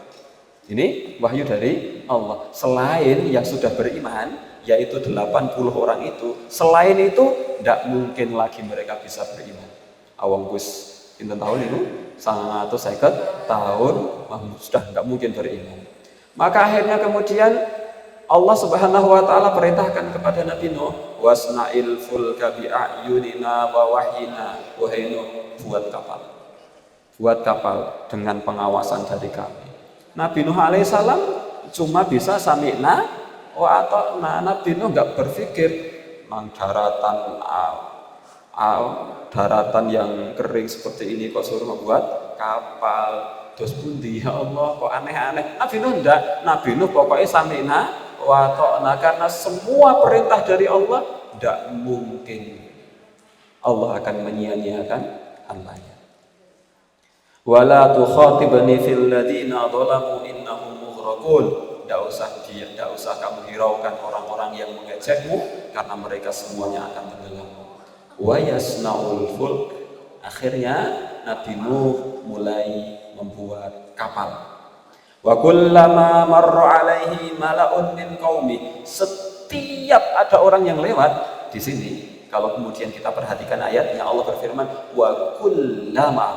A: Ini wahyu dari Allah. Selain yang sudah beriman, yaitu 80 orang itu, selain itu tidak mungkin lagi mereka bisa beriman. Awang Gus pinten tahun itu 150 tahun sudah tidak mungkin beriman. Maka akhirnya kemudian Allah Subhanahu wa taala perintahkan kepada Nabi Nuh, wasna'il fulka bi'ayunina wa wahyina, wahai Nuh, buat kapal. Buat kapal dengan pengawasan dari kami. Nabi Nuh alaihissalam cuma bisa sami'na wa ata'na. Nabi Nuh enggak berpikir mang daratan yang kering seperti ini kok suruh membuat kapal. Terus pundi ya Allah, kok aneh-aneh. Nabi Nuh enggak. Nabi Nuh pokoknya sami'na wa ta'na, karena semua perintah dari Allah tidak mungkin Allah akan menyia-nyiakan hambanya. Wala tukhatibni fil ladina zalamu innahum mughraqun. Tidak usah kamu hiraukan orang-orang yang mengejekmu, karena mereka semuanya akan tenggelam. Wa yasnaul fulk, akhirnya Nabi Nuh mulai membuat kapal. Wa kullama marra alaihi mala'un min qaumi, setiap ada orang yang lewat di sini, kalau kemudian kita perhatikan ayatnya, Allah berfirman wa kullama,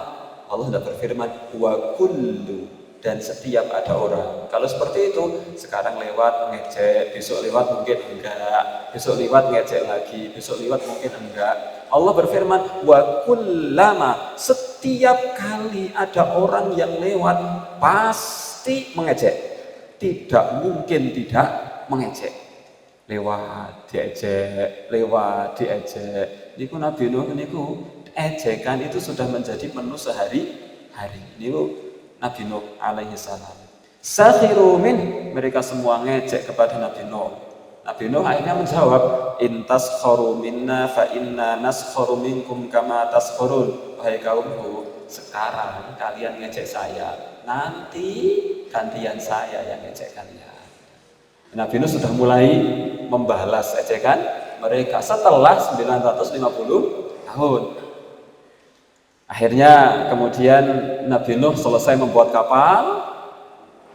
A: Allah tidak berfirman wa kullu, dan setiap ada orang. Kalau seperti itu, sekarang lewat ngejek, besok lewat mungkin enggak, besok lewat ngejek lagi, besok lewat mungkin enggak. Allah berfirman wa kullama, setiap kali ada orang yang lewat pasti mengejek, tidak mungkin tidak mengejek. lewat diejek. Niku Nabi Nuh niku ejekan itu sudah menjadi menu sehari-hari. Niku Nabi Nuh alaihi salam. Sakhiru min, mereka semua ngejek kepada Nabi Nuh. Nabi Nuh akhirnya menjawab, intas kharu minna fa inna naskharu minkum kama taskhurun. Wahai kaumku, sekarang kalian ngejek saya, nanti gantian saya yang ngejek kalian. Nabi Nuh sudah mulai membalas ejekan mereka setelah 950 tahun. Akhirnya kemudian Nabi Nuh selesai membuat kapal,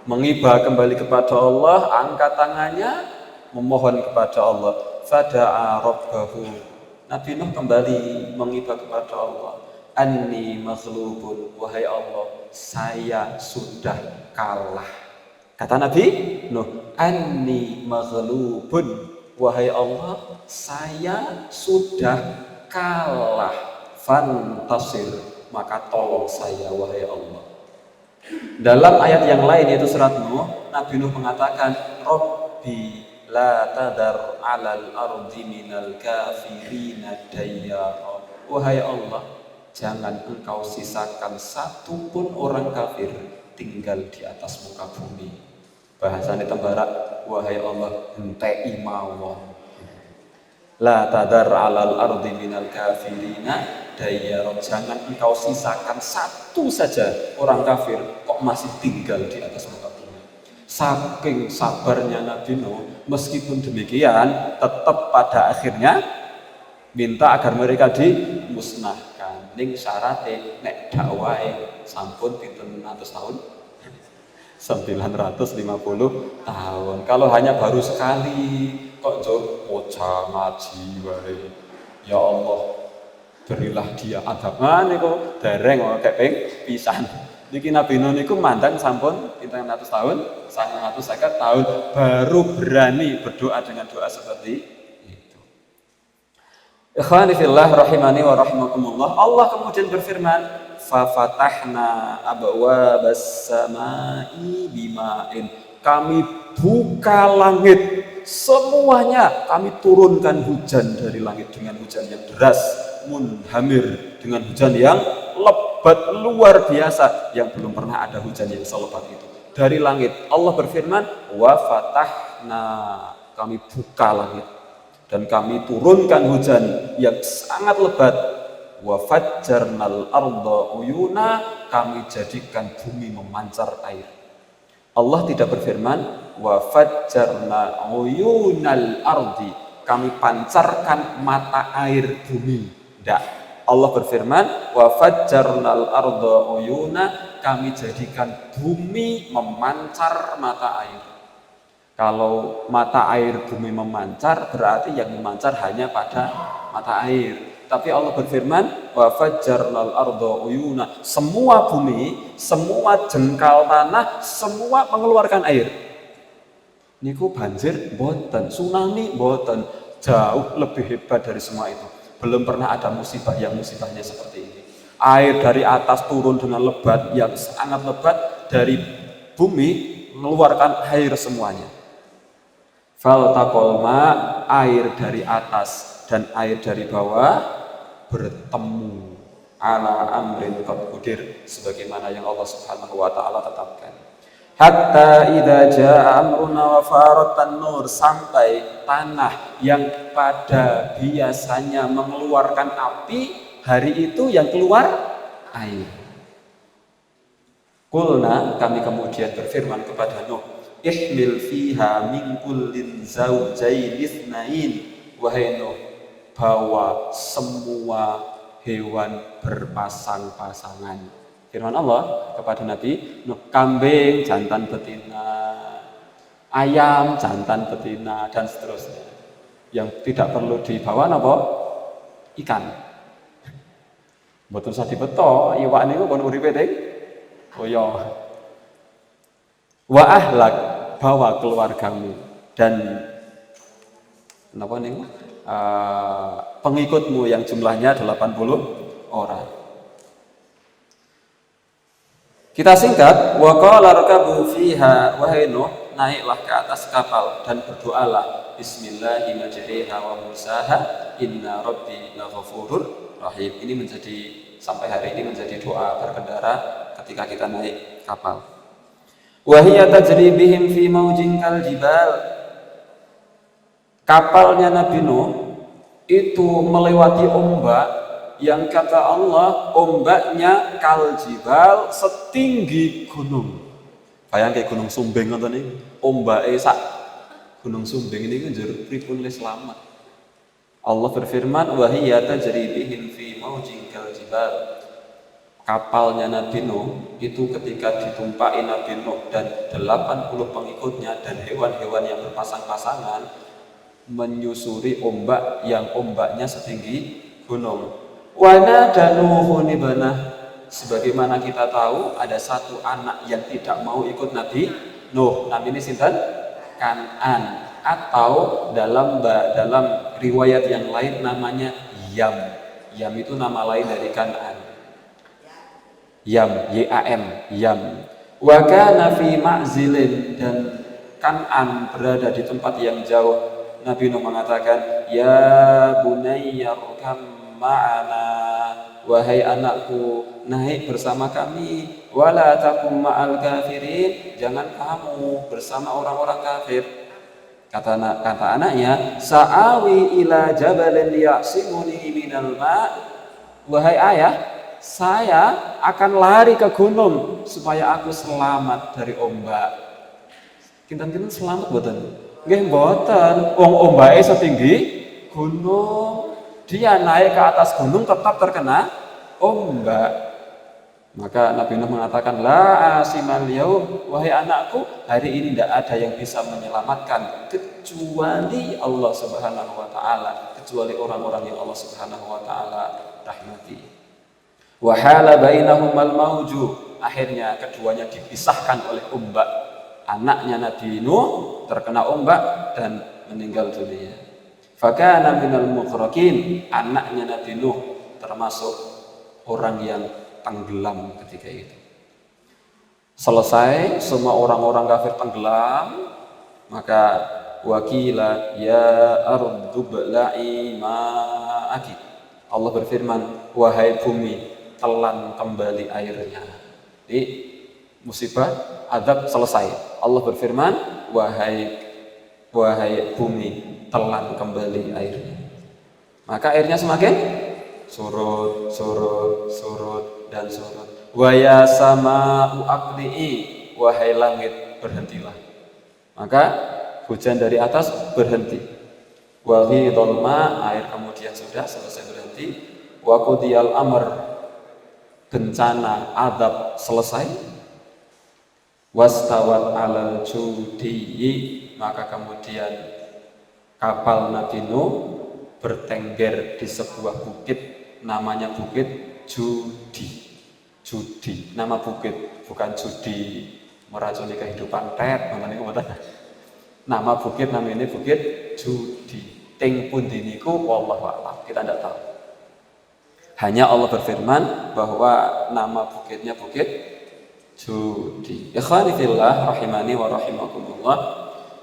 A: mengibah kembali kepada Allah, angkat tangannya, memohon kepada Allah. Fada'a rabbahu. Nabi Nuh kembali mengibah kepada Allah. Anni maghlubun, wahai Allah, saya sudah kalah. Kata Nabi Nuh, anni maghlubun, wahai Allah, saya sudah kalah. Fantasir, maka tolong saya, wahai Allah. Dalam ayat yang lain yaitu surat Nuh, Nabi Nuh mengatakan, Rabbi la tadar alal ardi minal kafirina dayyara. Wahai Allah, jangan engkau sisakan satupun orang kafir tinggal di atas muka bumi. Bahasanya Tembara, wahai Allah, hentei mawon. La tadar alal ardi minal kafirina dayyara. Jangan engkau sisakan satu saja orang kafir kok masih tinggal di atas muka bumi. Saking sabarnya Nabi Nuh, meskipun demikian tetap pada akhirnya minta agar mereka dimusnahkan. Ning syarate nek dakwahe sampun pinten atus tahun? 950 tahun. Kalau hanya baru sekali kok moca ngaji wae. Ya Allah, berilah dia adab. Niku dereng kok ping pisan. Niki Nabi Nuh niku mandang sampun pinten atus tahun, 950 tahun baru berani berdoa dengan doa seperti itu. Ikhwani fillah rahimani wa rahimakumullah. Allah kemudian berfirman, fa fatahna abwabas samai bima'in. Kami buka langit semuanya, kami turunkan hujan dari langit dengan hujan yang deras, munhamir, dengan hujan yang lebat luar biasa, yang belum pernah ada hujan yang selebat itu dari langit. Allah berfirman, wa fatahna, kami buka langit dan kami turunkan hujan yang sangat lebat. Wa fajjarnal arda uyuna, kami jadikan bumi memancar air. Allah tidak berfirman wa fajjarna uyunal ardi, kami pancarkan mata air bumi. Tidak. Allah berfirman wa fajjarnal arda uyuna, kami jadikan bumi memancar mata air. Kalau mata air bumi memancar, berarti yang memancar hanya pada mata air. Tapi Allah berfirman wa fajjarnal arda uyuna, semua bumi, semua jengkal tanah, semua mengeluarkan air. Niku banjir mboten, tsunami mboten, jauh lebih hebat dari semua itu. Belum pernah ada musibah yang musibahnya seperti ini. Air dari atas turun dengan lebat, yang sangat lebat, dari bumi mengeluarkan air semuanya. Faltaqal ma, air dari atas dan air dari bawah bertemu ala amrin qad qadir, sebagaimana yang Allah Subhanahu wa taala tetapkan. Hatta idza jaa amruna wa faratan nur, sampai tanah yang pada biasanya mengeluarkan api, hari itu yang keluar air. Qulna, kami kemudian berfirman kepada Nuh, ihmil fiha min kullin zawjayn itsnain. Wahai Nuh, bawa semua hewan berpasang-pasangan. Firman Allah kepada Nabi Nuh, kambing jantan betina, ayam jantan betina, dan seterusnya. Yang tidak perlu dibawa apa? Ikan. Mboten usah dibeto, iwak niku pun uripe teng kaya. Wa ahlak, bawa keluargamu dan napa niku? Pengikutmu yang jumlahnya 80 orang. Kita singkat, wa qala rakabu fiha, wahai Nuh, naiklah ke atas kapal dan berdoalah, Bismillahirrahmanirrahim wa mursaha, inna rabbi laghafurur rahim. Ini menjadi sampai hari ini menjadi doa berkendara ketika kita naik kapal. Wa hiya tajri bihim fi maujin kal jibal. Kapalnya Nabi Nuh itu melewati ombak yang kata Allah ombaknya kal jibal, setinggi gunung. Bayang kayak Gunung Sumbing ngoten niku. Ombake sak Gunung Sumbing ini kan njur pripun le selamat. Allah berfirman, wa hiya tajri bihim fi maujin kal jibal. Kapalnya Nabi Nuh itu ketika ditumpaki Nabi Nuh dan 80 pengikutnya dan hewan-hewan yang berpasang-pasangan menyusuri ombak yang ombaknya setinggi gunung. Wa nada Nuhun ibnah. Sebagaimana kita tahu ada satu anak yang tidak mau ikut Nabi Nuh. Namanya sinten? Kan'an, atau dalam riwayat yang lain namanya Yam. Yam itu nama lain dari Kan'an. Yam, Y-A-M, Yam. Wa kana fi ma'zilin, dan Kan'an berada di tempat yang jauh. Nabi Nuh mengatakan, ya bunayya rkam ma'ana, wahai anakku, naik bersama kami. Wala takum ma'al kafirin, jangan kamu bersama orang-orang kafir. Kata anaknya, sa'awi ila jabalin ya'simuni minal ma'. Wahai ayah, saya akan lari ke gunung supaya aku selamat dari ombak. Kinten-kinten selamat mboten? Nggih mboten. Wong ombake setinggi gunung. Dia naik ke atas gunung tetap terkena ombak. Maka Nabi Nuh mengatakan, la asimal yaum, wahai anakku, hari ini tidak ada yang bisa menyelamatkan kecuali Allah Subhanahu wa taala, kecuali orang-orang yang Allah Subhanahu wa taala rahmati. Wa hala bainahumal mauju, akhirnya keduanya dipisahkan oleh ombak. Anaknya Nabi Nuh terkena ombak dan meninggal dunia. Fakana minal mughraqin, anaknya Nabi Nuh termasuk orang yang tenggelam ketika itu. Selesai semua orang-orang kafir tenggelam, maka wakila ya ardu bla'i ma'aki. Allah berfirman, wahai bumi, telan kembali airnya. Jadi musibah, azab selesai. Allah berfirman, wahai bumi, telan kembali airnya. Maka airnya semakin surut, dan surut. Wa ya sama'u aqli'i, wahai langit, berhentilah. Maka hujan dari atas berhenti. Wa ghidal ma', air kemudian sudah selesai berhenti. Wa qudiyal amr, bencana azab selesai. Wastawat alal judi, maka kemudian kapal Nabi Nuh bertengger di sebuah bukit, namanya bukit Judi. Judi, nama bukit, bukan judi meracuni kehidupan Nama bukit namanya bukit Judi. Ting pundi niku wallahu a'lam, kita tidak tahu. Hanya Allah berfirman bahwa nama bukitnya bukit Judi. Ikhwani fillah rahimani wa rahimakumullah.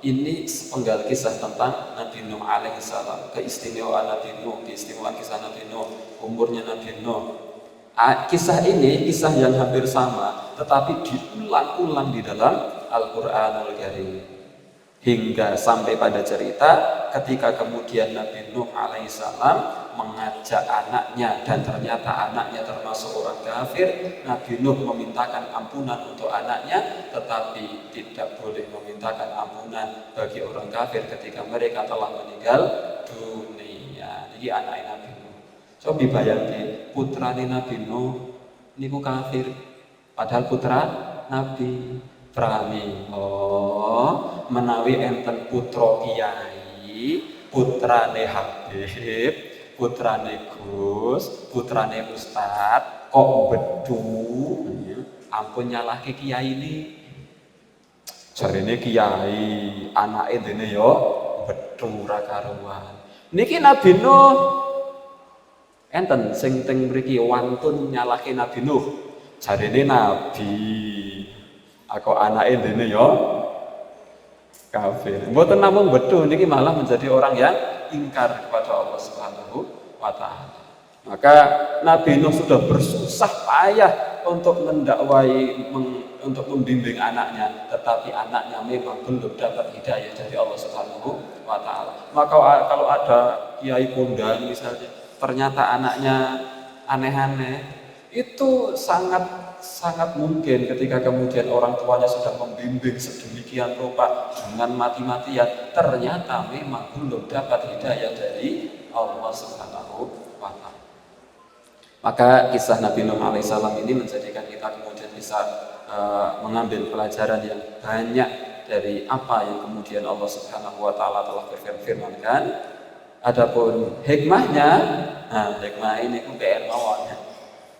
A: Ini sepenggal kisah tentang Nabi Nuh alaihi salam, keistimewaan Nabi Nuh, keistimewaan kisah Nabi Nuh, umurnya Nabi Nuh. Kisah ini kisah yang hampir sama, tetapi diulang-ulang di dalam Al-Qur'anul Karim. Hingga sampai pada cerita ketika kemudian Nabi Nuh alaihissalam mengajak anaknya, dan ternyata anaknya termasuk orang kafir. Nabi Nuh memintakan ampunan untuk anaknya, tetapi tidak boleh memintakan ampunan bagi orang kafir ketika mereka telah meninggal dunia. Jadi anaknya Nabi Nuh. Coba dibayangkan, putrane Nabi Nuh niku kafir, padahal putra Nabi. Pramila menawi enten putra kiai, putrane Habib, putrane Gus, putrane Ustad, kok bedu, ampun nyalahke kiai ini. Jarine kiai, anake dene yo bedu ra karuan. Niki Nabi Nuh enten sing teng mriki wantun nyalahke Nabi Nuh. Jarine Nabi, aku anake dene yo kafir. Mboten namung betul niki malah menjadi orang yang ingkar kepada Allah Subhanahu wa taala. Maka Nabi Nuh sudah bersusah payah untuk mendakwai, untuk membimbing anaknya, tetapi anaknya memang belum dapat hidayah dari Allah Subhanahu wa taala. Maka kalau ada kiai kondang misalnya, ternyata anaknya aneh-aneh, itu sangat mungkin ketika kemudian orang tuanya sudah membimbing sedemikian rupa dengan mati-matian, ternyata memang belum dapat hidayah dari Allah Subhanahu wa taala. Maka kisah Nabi Nuh alaihissalam ini menjadikan kita kemudian bisa mengambil pelajaran yang banyak dari apa yang kemudian Allah Subhanahu wa taala telah berfirmankan. Adapun hikmahnya, hikmah ini ku PR mawon.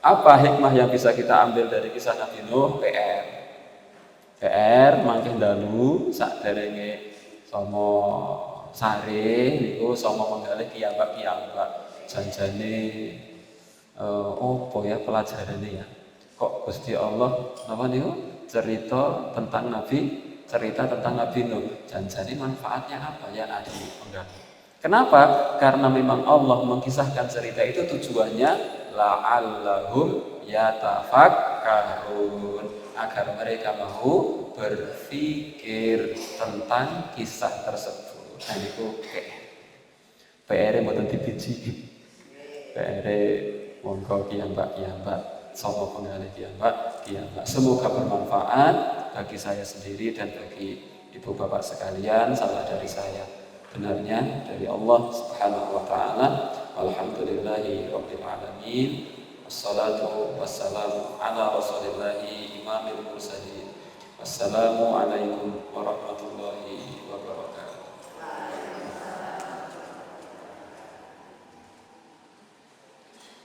A: Apa hikmah yang bisa kita ambil dari kisah Nabi Nuh? PR mangke dalu saderenge sama sare niku sama menggalih piyambak-piyambak janjane ya pelajarannya ya. Kok Gusti Allah apa niku cerita tentang Nabi Nuh. Janjane manfaatnya apa ya Adi penggali. Kenapa? Karena memang Allah mengkisahkan cerita itu tujuannya la'allahum yatafakkarun, agar mereka mau berpikir tentang kisah tersebut. Nah niku PR mboten dibiji. PR monggo piyambak sama penggalih piyambak. Semoga bermanfaat bagi saya sendiri dan bagi ibu bapak sekalian. Salah dari saya, benarnya dari Allah Subhanahu wa taala. Alhamdulillahi rabbil alamin. Wassalatu wassalamu ala rasulillahi imamil mursalin. Wassalamu alaikum warahmatullahi wabarakatuh.